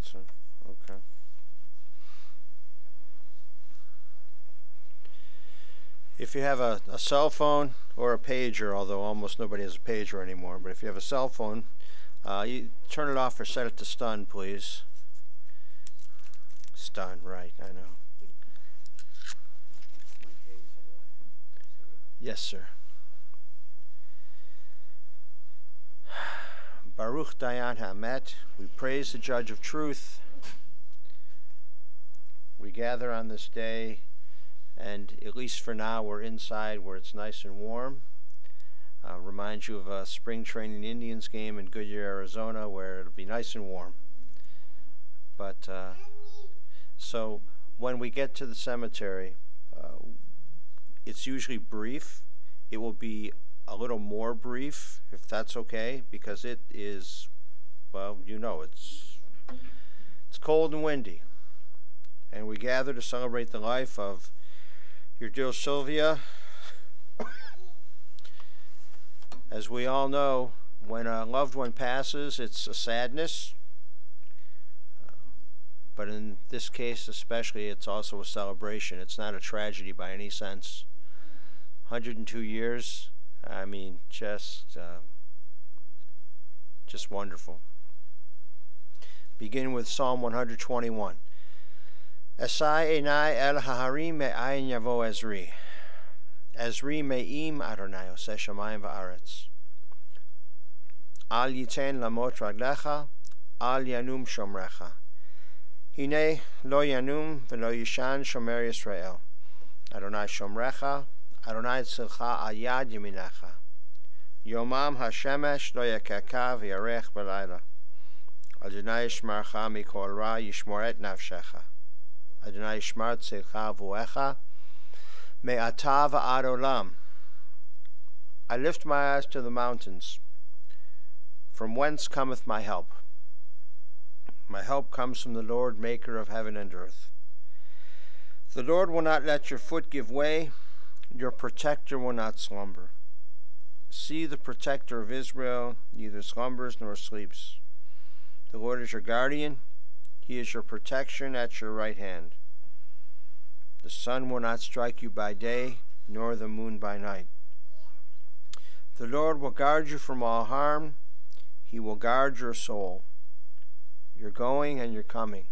Johnson. Okay. If you have a cell phone or a pager, although almost nobody has a pager anymore, but if you have a cell phone, you turn it off or set it to stun, please. Stun, right, I know. Yes, sir. Baruch Dayan Hamet, we praise the Judge of Truth. We gather on this day, and at least for now, we're inside where it's nice and warm. Reminds you of a spring training Indians game in Goodyear, Arizona, where it'll be nice and warm. But so when we get to the cemetery, it's usually brief. It will be a little more brief, if that's okay, because it is, well, you know, it's cold and windy. And we gather to celebrate the life of your dear Sylvia. As we all know, when a loved one passes, it's a sadness. But in this case especially, it's also a celebration. It's not a tragedy by any sense. 102 years, I mean, just wonderful. Begin with Psalm 121. Esai enai el haharim me'ayin yavo Ezri. Ezri me'im Adonai oseh shamayim va'aretz. Al yiten lamot raglecha, al yanum shomrecha. Hine lo yanum v'lo yishan shomer Yisrael. Adonai shomrecha, Adonai tzilcha al yad yaminecha. Yomam hashemesh lo yakeka v'yarech b'layla. Adonai yishmarcha mikol ra yishmor et nafshecha. Adonai yishmar tzilcha v'uecha me'ata v'ad olam. I lift my eyes to the mountains. From whence cometh my help? My help comes from the Lord, maker of heaven and earth. The Lord will not let your foot give way. Your protector will not slumber. See, the protector of Israel neither slumbers nor sleeps. The Lord is your guardian. He is your protection at your right hand. The sun will not strike you by day, nor the moon by night. The Lord will guard you from all harm. He will guard your soul, your going and your coming,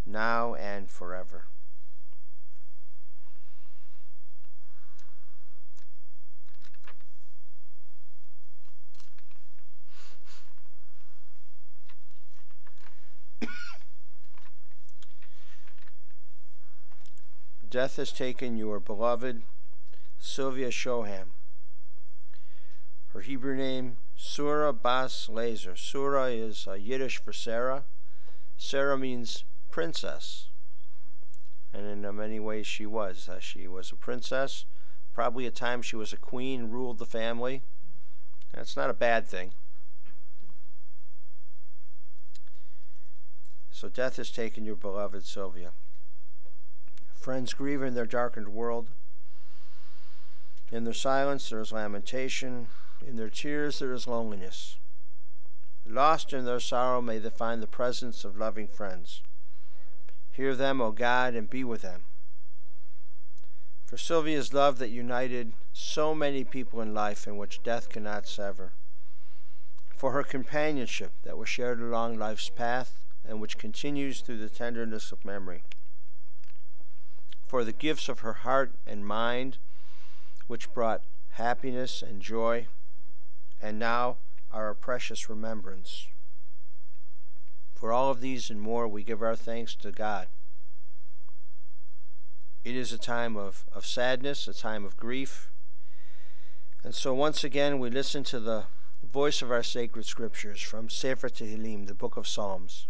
now and forever. Death has taken your beloved Sylvia Shoham. Her Hebrew name, Surah Bas Lazer. Surah is Yiddish for Sarah. Sarah means princess. And in many ways she was. She was a princess. Probably at times she was a queen, ruled the family. That's not a bad thing. So death has taken your beloved Sylvia. Friends grieve in their darkened world. In their silence there is lamentation. In their tears there is loneliness. Lost in their sorrow may they find the presence of loving friends. Hear them, O God, and be with them. For Sylvia's love that united so many people in life and which death cannot sever. For her companionship that was shared along life's path and which continues through the tenderness of memory. For the gifts of her heart and mind which brought happiness and joy, and now are a precious remembrance. For all of these and more, we give our thanks to God. It is a time of sadness, a time of grief. And so once again, we listen to the voice of our sacred scriptures from Sefer Tehillim, the book of Psalms.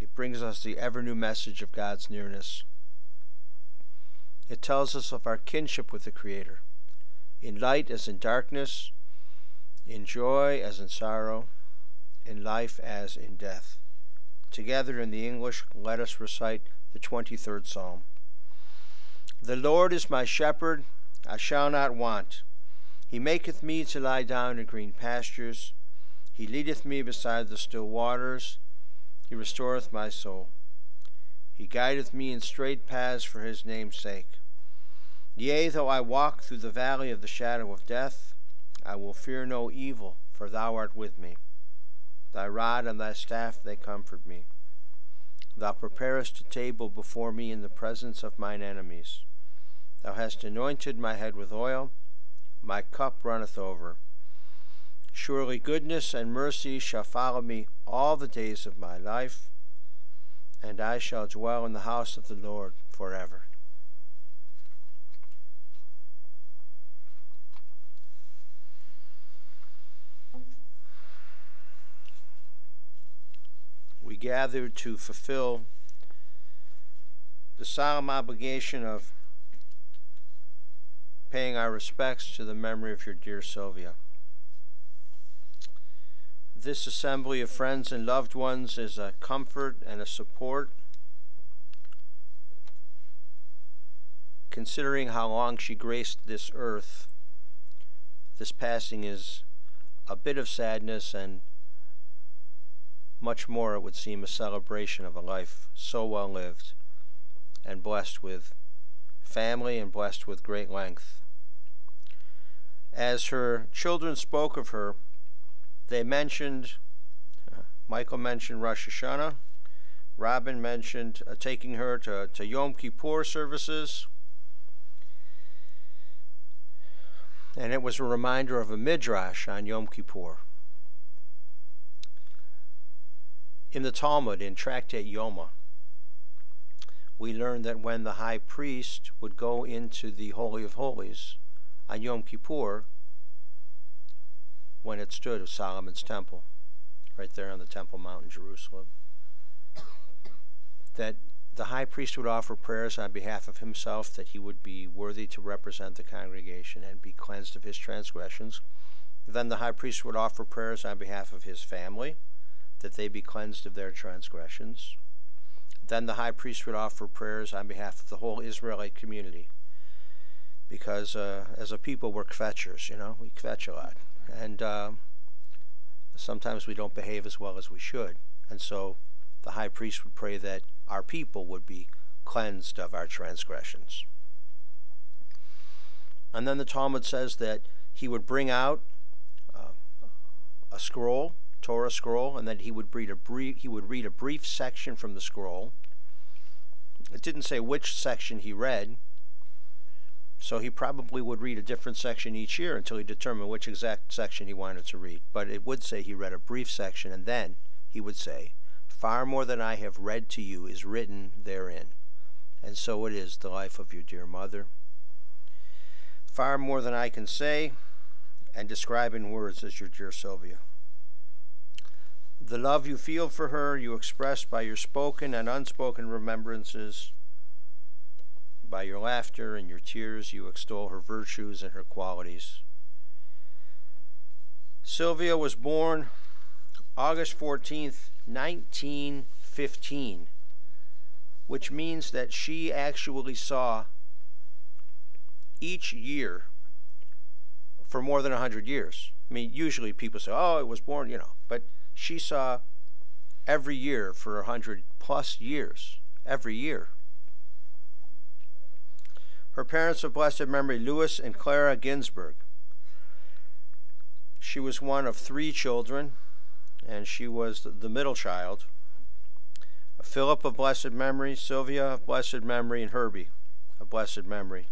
It brings us the ever-new message of God's nearness. It tells us of our kinship with the Creator, in light as in darkness, in joy as in sorrow, in life as in death. Together in the English, let us recite the 23rd Psalm. The Lord is my shepherd, I shall not want. He maketh me to lie down in green pastures. He leadeth me beside the still waters. He restoreth my soul. He guideth me in straight paths for his name's sake. Yea, though I walk through the valley of the shadow of death, I will fear no evil, for thou art with me. Thy rod and thy staff, they comfort me. Thou preparest a table before me in the presence of mine enemies. Thou hast anointed my head with oil, my cup runneth over. Surely goodness and mercy shall follow me all the days of my life, and I shall dwell in the house of the Lord forever. We gathered to fulfill the solemn obligation of paying our respects to the memory of your dear Sylvia. This assembly of friends and loved ones is a comfort and a support, considering how long she graced this earth. This passing is a bit of sadness, and much more, it would seem, a celebration of a life so well lived and blessed with family and blessed with great length. As her children spoke of her, they mentioned, Michael mentioned Rosh Hashanah, Robin mentioned taking her to Yom Kippur services, and it was a reminder of a midrash on Yom Kippur. In the Talmud, in Tractate Yoma, we learn that when the high priest would go into the Holy of Holies on Yom Kippur, when it stood of Solomon's temple, right there on the Temple Mount in Jerusalem, that the high priest would offer prayers on behalf of himself, that he would be worthy to represent the congregation and be cleansed of his transgressions. Then the high priest would offer prayers on behalf of his family, that they be cleansed of their transgressions. Then the high priest would offer prayers on behalf of the whole Israelite community, because as a people we're kvetchers, we kvetch a lot. And sometimes we don't behave as well as we should. And so the high priest would pray that our people would be cleansed of our transgressions. And then the Talmud says that he would bring out a scroll, Torah scroll, and that he would read a brief section from the scroll. It didn't say which section he read, so he probably would read a different section each year until he determined which exact section he wanted to read. But it would say he read a brief section, and then he would say, "Far more than I have read to you is written therein." And so it is the life of your dear mother. Far more than I can say and describe in words is your dear Sylvia. The love you feel for her, you express by your spoken and unspoken remembrances. By your laughter and your tears, you extol her virtues and her qualities. Sylvia was born August 14th, 1915, which means that she actually saw each year for more than 100 years. I mean, usually people say, oh, it was born, but she saw every year for 100 plus years, every year. Her parents of blessed memory, Louis and Clara Ginsburg. She was one of 3 children, and she was the middle child. Philip of blessed memory, Sylvia of blessed memory, and Herbie of blessed memory.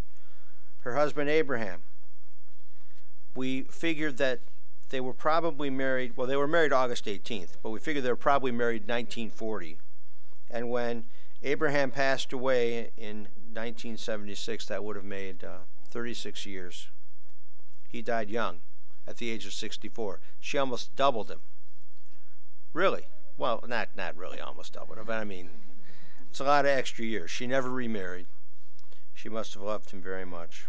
Her husband Abraham. We figured that they were probably married, well, they were married August 18th, but we figured they were probably married 1940. And when Abraham passed away in 1976, that would have made 36 years. He died young, at the age of 64. She almost doubled him. Really? Well, not really almost doubled him, but I mean, it's a lot of extra years. She never remarried. She must have loved him very much.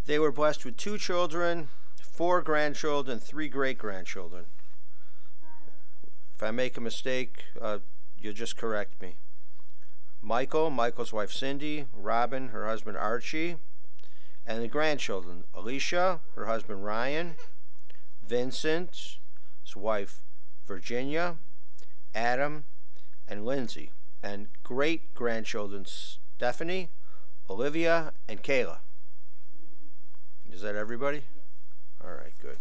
They were blessed with 2 children, 4 grandchildren, 3 great-grandchildren. If I make a mistake, you'll just correct me. Michael's wife Cindy, Robin, her husband Archie, and the grandchildren, Alicia, her husband Ryan, Vincent, his wife Virginia, Adam, and Lindsay, and great-grandchildren Stephanie, Olivia, and Kayla. Is that everybody? All right, good.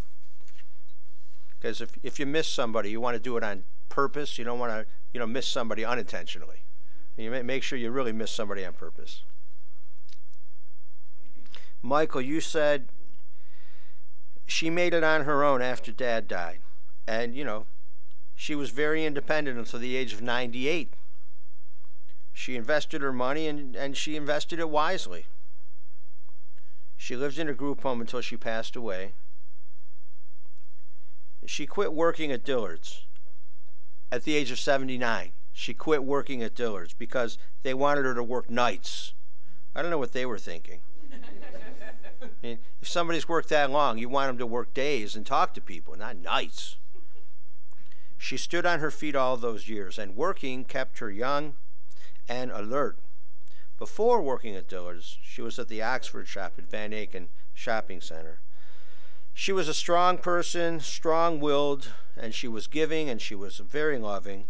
Because if you miss somebody, you want to do it on purpose. You don't want to, miss somebody unintentionally. You make sure you really miss somebody on purpose. Michael, you said she made it on her own after Dad died. And, she was very independent until the age of 98. She invested her money, and she invested it wisely. She lived in a group home until she passed away. She quit working at Dillard's at the age of 79. She quit working at Dillard's because they wanted her to work nights. I don't know what they were thinking. I mean, if somebody's worked that long, you want them to work days and talk to people, not nights. She stood on her feet all those years, and working kept her young and alert. Before working at Dillard's, she was at the Oxford shop at Van Aken Shopping Center. She was a strong person, strong-willed, and she was giving, and she was very loving.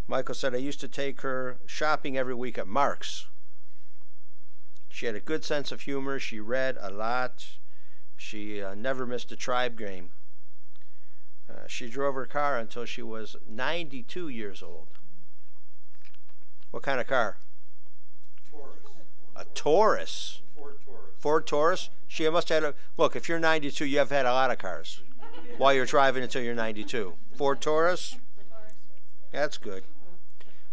Michael said, I used to take her shopping every week at Mark's. She had a good sense of humor. She read a lot. She never missed a tribe game. She drove her car until she was 92 years old. What kind of car? Taurus. A Taurus? Ford Taurus. Ford Taurus? She must have had look, if you're 92, you have had a lot of cars while you're driving until you're 92. Ford Taurus? That's good.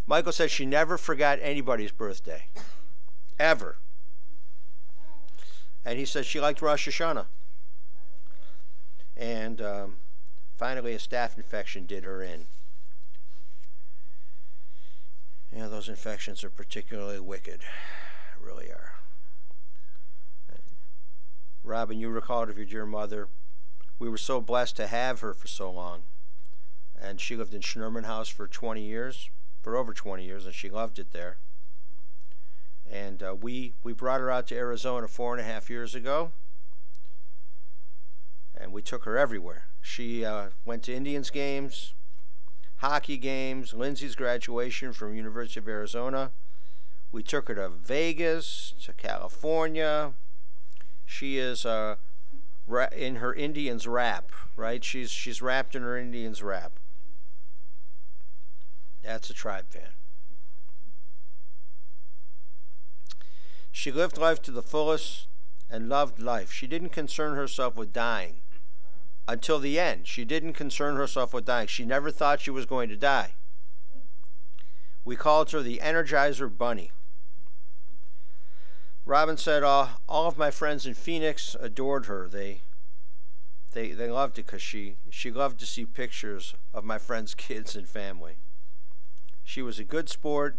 Michael said she never forgot anybody's birthday. Ever. And he said she liked Rosh Hashanah. And finally a staph infection did her in. Yeah, those infections are particularly wicked. Really are. Robin, you recalled of your dear mother. We were so blessed to have her for so long. And she lived in Schnerman House for over 20 years, and she loved it there. And we brought her out to Arizona 4.5 years ago, and we took her everywhere. She went to Indians games, hockey games, Lindsay's graduation from University of Arizona. We took her to Vegas, to California. She is in her Indians wrap, right? She's wrapped in her Indians wrap. That's a tribe fan. She lived life to the fullest and loved life. She didn't concern herself with dying until the end. She didn't concern herself with dying. She never thought she was going to die. We called her the Energizer Bunny. Robin said, all of my friends in Phoenix adored her. They loved it because she loved to see pictures of my friends' kids and family. She was a good sport.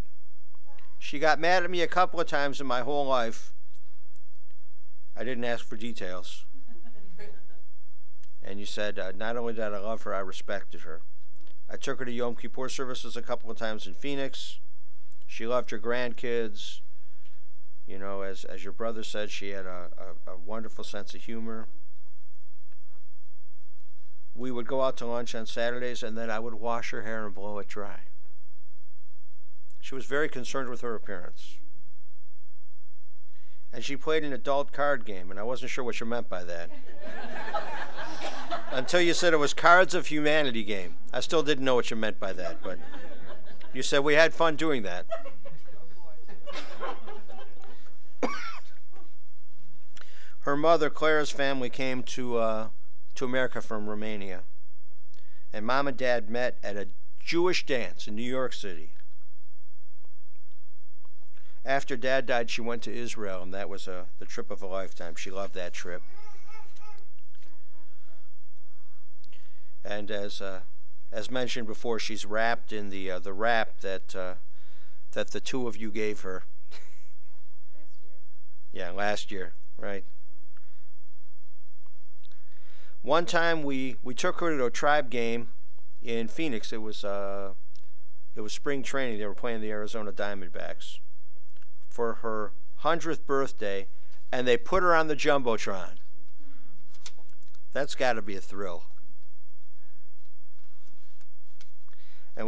She got mad at me a couple of times in my whole life. I didn't ask for details. And you said, not only did I love her, I respected her. I took her to Yom Kippur services a couple of times in Phoenix. She loved her grandkids. You know, as your brother said, she had a wonderful sense of humor. We would go out to lunch on Saturdays, and then I would wash her hair and blow it dry. She was very concerned with her appearance. And she played an adult card game, and I wasn't sure what you meant by that. Until you said it was Cards of Humanity game. I still didn't know what you meant by that, but you said we had fun doing that. Her mother, Clara's family, came to America from Romania. And Mom and Dad met at a Jewish dance in New York City. After Dad died, she went to Israel, and that was the trip of a lifetime. She loved that trip. And as mentioned before, she's wrapped in the wrap that the two of you gave her. Last year. Yeah, last year, right. One time we took her to a tribe game in Phoenix. It was spring training. They were playing the Arizona Diamondbacks for her 100th birthday, and they put her on the Jumbotron. That's got to be a thrill.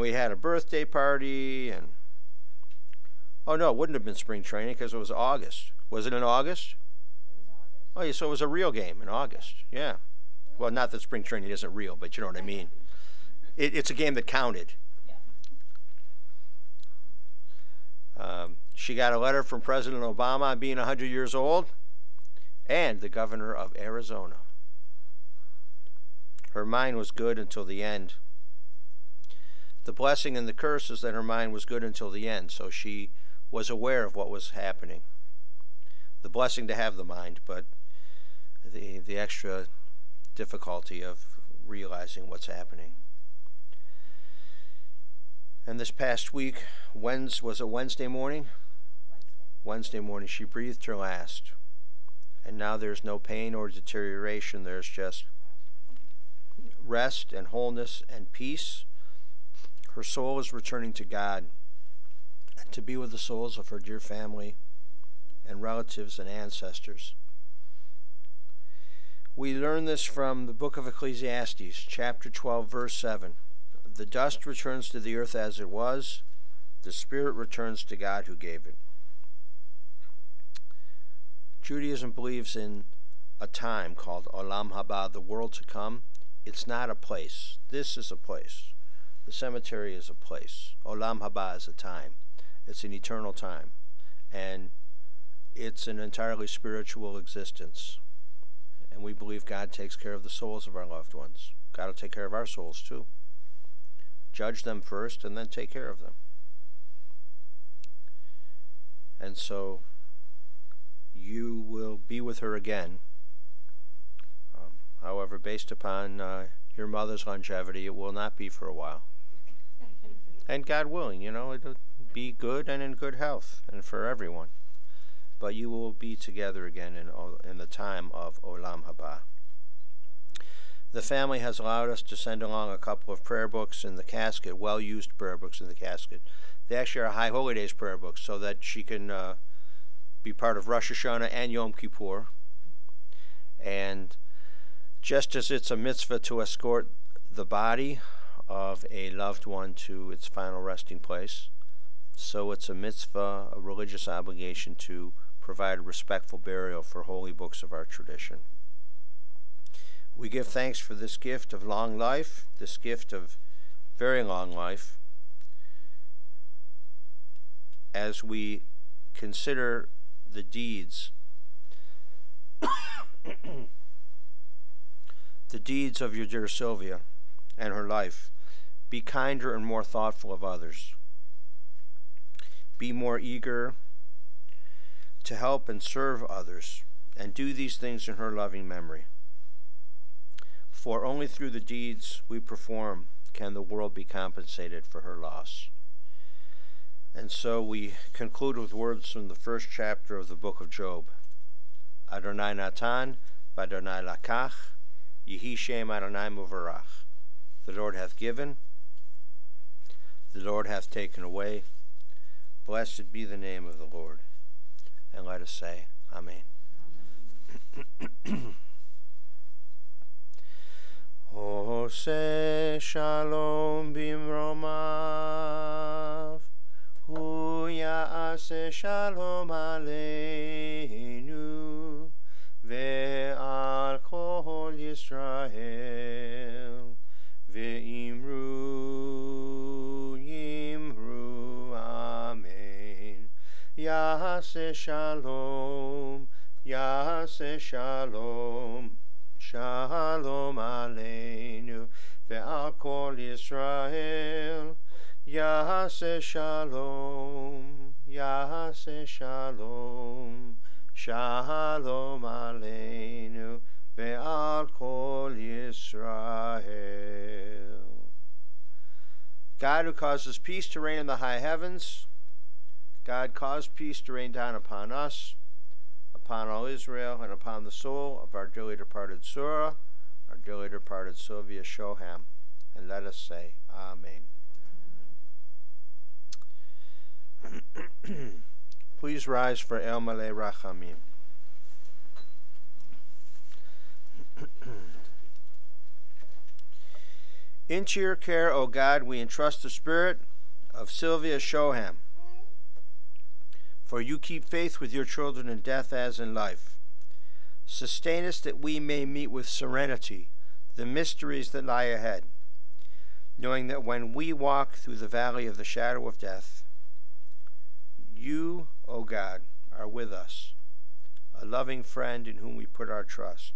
we had a birthday party, and oh no, it wouldn't have been spring training because it was August. Was it in August? It was August. Oh, yeah, so it was a real game in August. Yeah. Well, not that spring training isn't real, but you know what I mean. It's a game that counted. Yeah. She got a letter from President Obama on being 100 years old, and the governor of Arizona. Her mind was good until the end. The blessing and the curse is that her mind was good until the end, so she was aware of what was happening. The blessing to have the mind, but the extra difficulty of realizing what's happening. And this past week, was it Wednesday morning? Wednesday morning, she breathed her last. And now there's no pain or deterioration. There's just rest and wholeness and peace. Her soul is returning to God and to be with the souls of her dear family and relatives and ancestors. We learn this from the book of Ecclesiastes, chapter 12, verse 7. The dust returns to the earth as it was. The spirit returns to God who gave it. Judaism believes in a time called Olam Haba, the world to come. It's not a place. This is a place. The cemetery is a place. Olam Haba is a time. It's an eternal time. And it's an entirely spiritual existence. And we believe God takes care of the souls of our loved ones. God will take care of our souls too. Judge them first and then take care of them. And so you will be with her again. However, based upon your mother's longevity, it will not be for a while. And God willing, it'll be good and in good health and for everyone. But you will be together again in the time of Olam Haba. The family has allowed us to send along a couple of prayer books in the casket, well-used prayer books in the casket. They actually are High Holy Days prayer books so that she can be part of Rosh Hashanah and Yom Kippur. And just as it's a mitzvah to escort the body of a loved one to its final resting place, so it's a mitzvah, a religious obligation to provide a respectful burial for holy books of our tradition. We give thanks for this gift of long life, this gift of very long life, as we consider the deeds the deeds of your dear Sylvia and her life. Be kinder and more thoughtful of others. Be more eager to help and serve others, and do these things in her loving memory. For only through the deeds we perform can the world be compensated for her loss. And so we conclude with words from the first chapter of the book of Job. Adonai Natan, v'Adonai Lakach, Yehi Shem Adonai Muvarach. The Lord hath given, the Lord hath taken away. Blessed be the name of the Lord. And let us say, Amen. Ose shalom bimromav, hu ya'aseh shalom aleinu, ve'al kol Yisrael, ve'imru yimru amen. Ya'aseh shalom, ya'aseh shalom, Shalom aleinu ve'al kol Yisrael, Ya'aseh shalom, Ya'aseh shalom, Shalom aleinu ve'al kol Yisrael. God who causes peace to reign in the high heavens, God cause peace to rain down upon us, upon all Israel, and upon the soul of our dearly departed Surah, our dearly departed Sylvia Shoham. And let us say, Amen. Please rise for El Malei Rachamim. Into your care, O God, we entrust the spirit of Sylvia Shoham. For you keep faith with your children in death as in life. Sustain us that we may meet with serenity the mysteries that lie ahead, knowing that when we walk through the valley of the shadow of death, you, O God, are with us, a loving friend in whom we put our trust.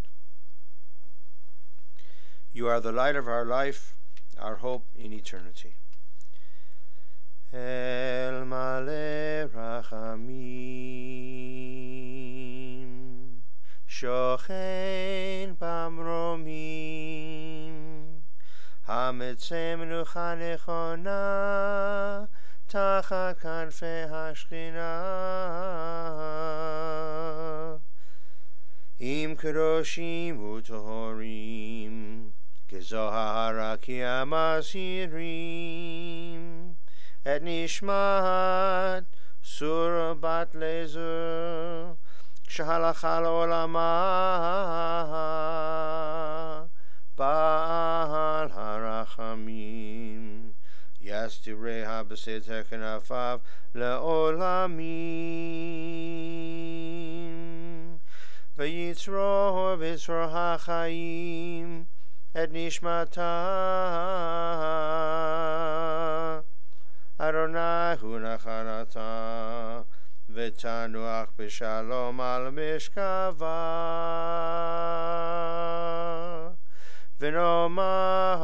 You are the light of our life, our hope in eternity. El male rachamim, shochen bamromim, hametzem nucha nechona, tachat kanfei hashchina, im kadoshim utohorim, kezohara ki amasirim, et nishmat Sura bat lezer shehalacha le'olama ba'al harachamim yastireha b'seter kenafav le'olamim v'yitzro b'tzro ha'chaim et nishmata Adonai hu nachanata v'tanuach b'shalom al mishkava v'nomar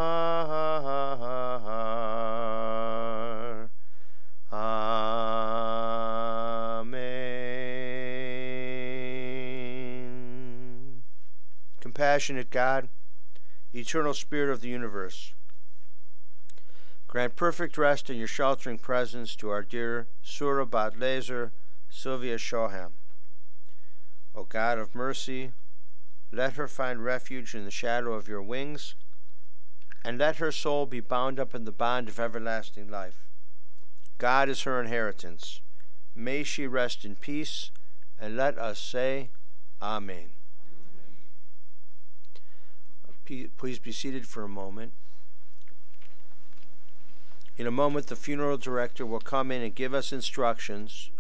Amen. Compassionate God, eternal Spirit of the universe, grant perfect rest in your sheltering presence to our dear Surah Bat Lezer, Sylvia Shoham. O God of mercy, let her find refuge in the shadow of your wings, and let her soul be bound up in the bond of everlasting life. God is her inheritance. May she rest in peace, and let us say, Amen. Please be seated for a moment. In a moment, the funeral director will come in and give us instructions.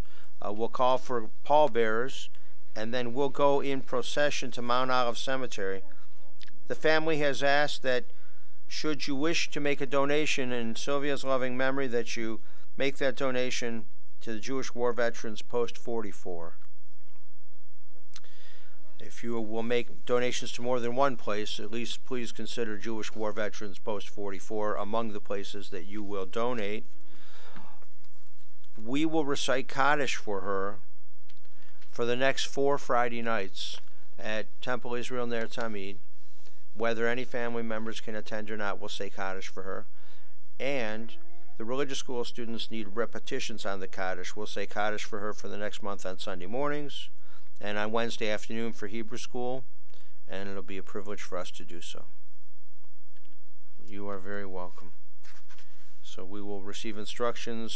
We'll call for pallbearers, and then we'll go in procession to Mount Olive Cemetery. The family has asked that should you wish to make a donation in Sylvia's loving memory, that you make that donation to the Jewish War Veterans Post 44. If you will make donations to more than one place, at least please consider Jewish War Veterans Post 44 among the places that you will donate. We will recite Kaddish for her for the next 4 Friday nights at Temple Israel Ner Tamid. Whether any family members can attend or not, we'll say Kaddish for her. And the religious school students need repetitions on the Kaddish. We'll say Kaddish for her for the next month on Sunday mornings and on Wednesday afternoon for Hebrew school, and it'll be a privilege for us to do so. You are very welcome. So we will receive instructions